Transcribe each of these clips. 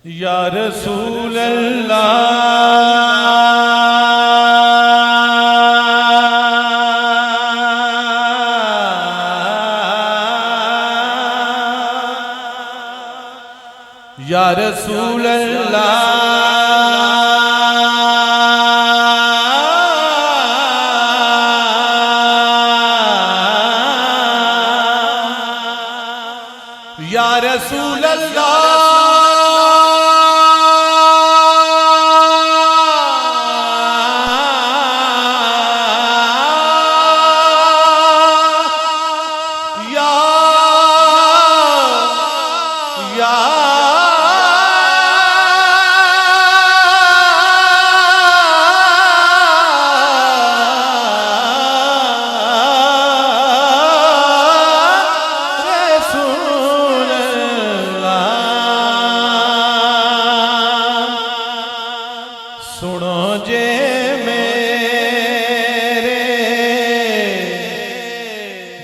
या रसूल अल्लाह या रसूल अल्लाह या रसूल अल्लाह सुनो जे मेरे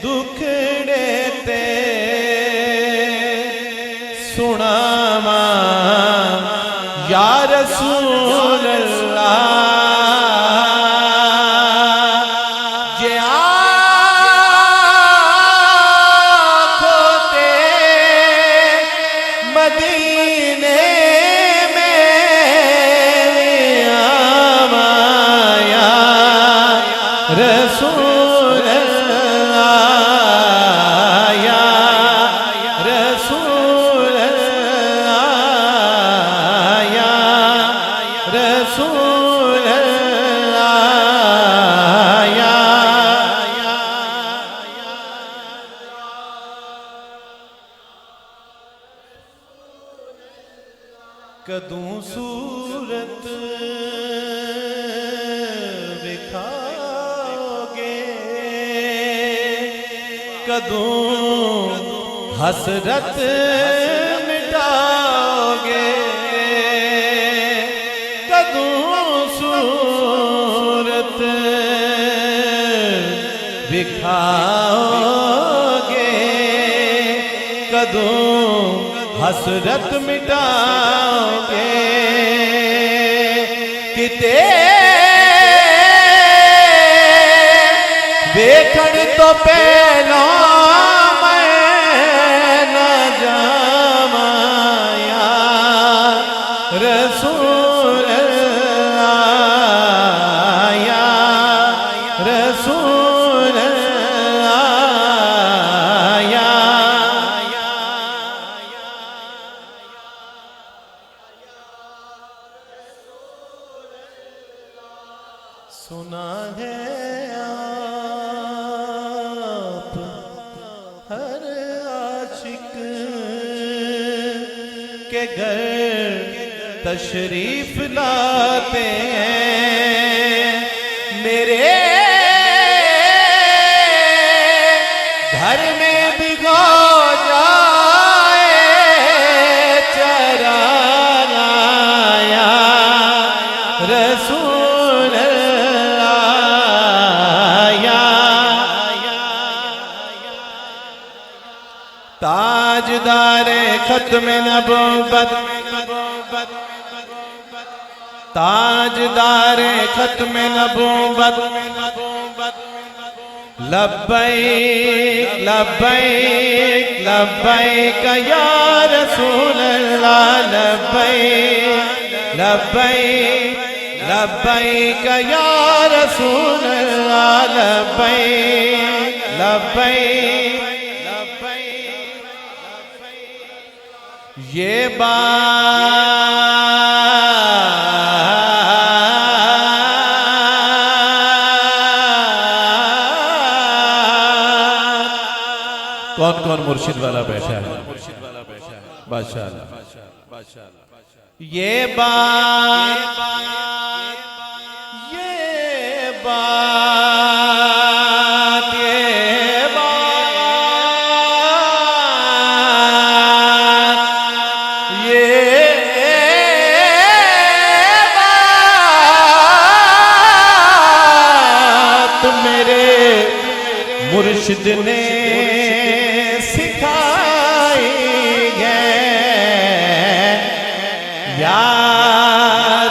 दुखड़े ते सुनावा या रसूल अल्लाह जे आँखों ते मदीने रसूल अल्लाह या रसूल अल्लाह या रसूल अल्लाह या कदूं सूरत कदूं हसरत मिटाओगे कदूं सूरत दिखाओगे कदूं हसरत मिटाओगे किते देखण तो पहला मैं न जावा या रसूल अल्लाह या रसूल अल्लाह या सुना है हर आशिक के घर तशरीफ लाते हैं मेरे घर में भिगो जाए चराना या रसूल ताजदारे खत्म नबूवत ताजदारे खत्म नबूवत लब्बैक लब्बैक लब्बैक या रसूल अल्लाह लब्बैक लब्बैक लब्बैक या रसूल अल्लाह लब्बैक लब्बैक ये बात कौन कौन मुर्शिद वाला बैठा है माशाअल्लाह ये बात मुर्शिद ने सिखाई है या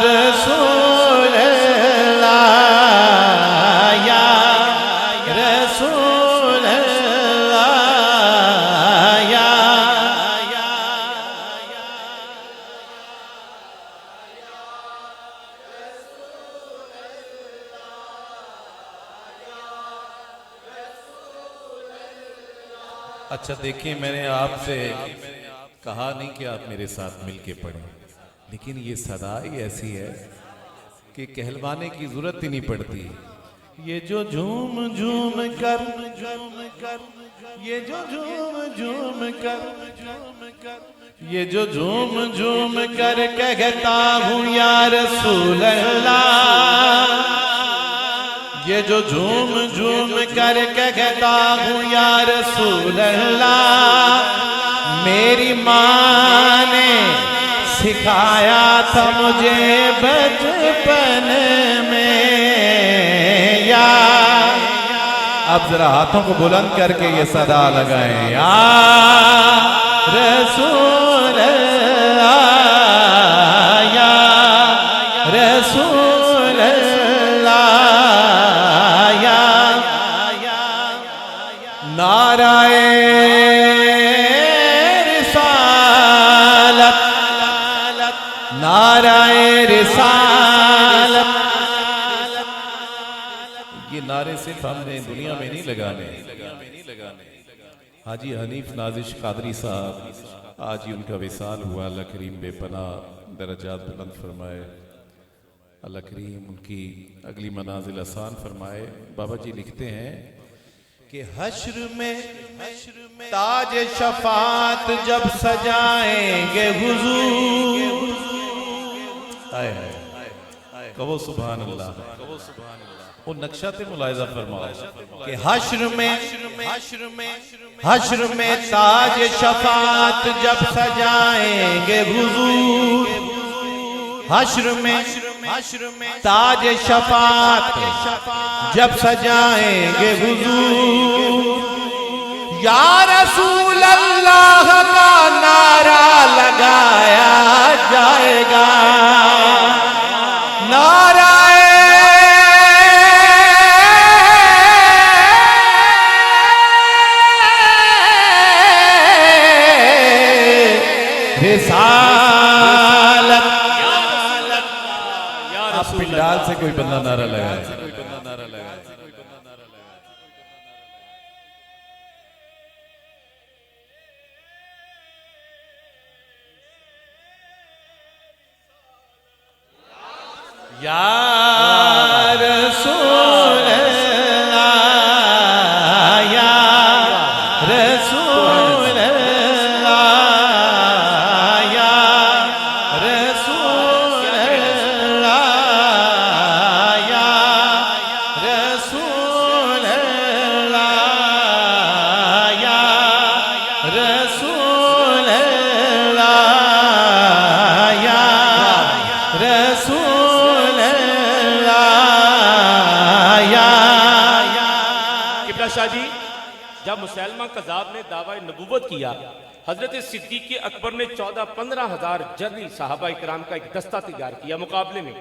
रसूल अल्लाह या रसूल अल्लाह या अच्छा देखिए, मैंने आपसे कहा नहीं कि आप मेरे साथ मिलके पढ़ें, लेकिन ये सदा ही ऐसी है कि कहलवाने की जरूरत ही नहीं पड़ती। ये जो झूम झूम कर ये जो झूम झूम कर ये जो झूम झूम कर कहता हूँ या रसूल अल्लाह, ये जो झूम झूम कर कहता हूँ या रसूल अल्लाह, मेरी माँ ने सिखाया था मुझे बचपन में। या अब जरा हाथों को बुलंद करके ये सदा लगाएं, या रसूल अल्लाह या रसूल अल्लाह या नाराए नाराए रिसालत। ये नारे सिर्फ हमने दुनिया में नहीं लगाने। हाजी हनीफ नाजिश कादरी साहब, आज ही उनका विसाल हुआ। अल्लाह करीम बेपनाह दरजात बुलंद फरमाए, अल्लाह करीम उनकी अगली मनाजिल आसान फरमाए। बाबा जी लिखते हैं कि हश्र में ताज शफात जब सजाएंगे हुजूर, कहो सुभान अल्लाह। वो नक्शा ते मुलाहिजा फरमाओ कि हश्र में ताज शफात जब सजाएंगे हुजूर, हश्र में ताज शफात जब सजाएंगे हुजूर, या रसूल अल्लाह का नारा लगाया जाएगा। नाराए रिसालत। आप पिंडाल से कोई बंदा नारा लगाए। या रसूल अल्लाह या रसूल अल्लाह या रसूल अल्लाह या रसूल अल्लाह या रसूल अल्लाह या रसूल शाह जी, जब मुसलमान कज़ाब ने दावा नबूवत किया, हजरत सिद्दीक़ अकबर ने 14-15 हजार जर्री साहबा इकराम का एक दस्ता तैयार किया मुकाबले में।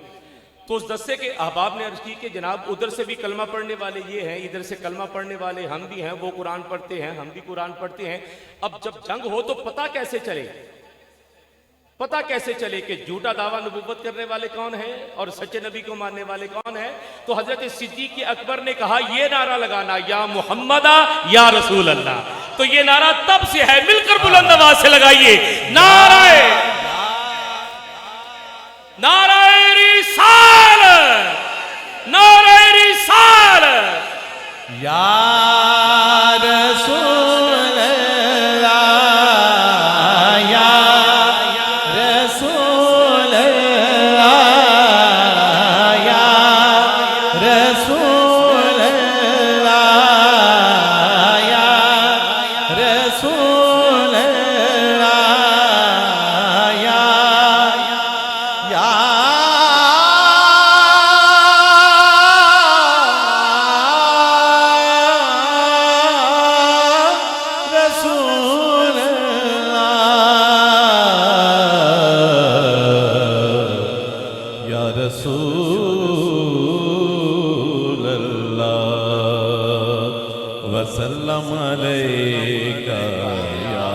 तो उस दस्ते के अहबाब ने अर्ज की कि जनाब उधर से भी कलमा पढ़ने वाले ये हैं, इधर से कलमा पढ़ने वाले हम भी हैं, वो कुरान पढ़ते हैं, हम भी कुरान पढ़ते हैं। अब जब जंग हो तो पता कैसे चले कि झूठा दावा नबूवत करने वाले कौन है और सच्चे नबी को मानने वाले कौन है? तो हजरत सिद्दीक़ अकबर ने कहा ये नारा लगाना, या मुहम्मदा या रसूल अल्लाह। तो ये नारा तब से है, मिलकर बुलंद आवाज से लगाइए, नाराए नाराए रिसालत, नाराए रिसालत। या रसूल अल्लाह या रसूल अल्लाह या रसूल अल्लाह या रसूल अल्लाह या सलाम अलैका या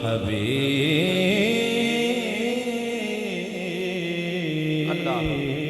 हबीब अल्लाह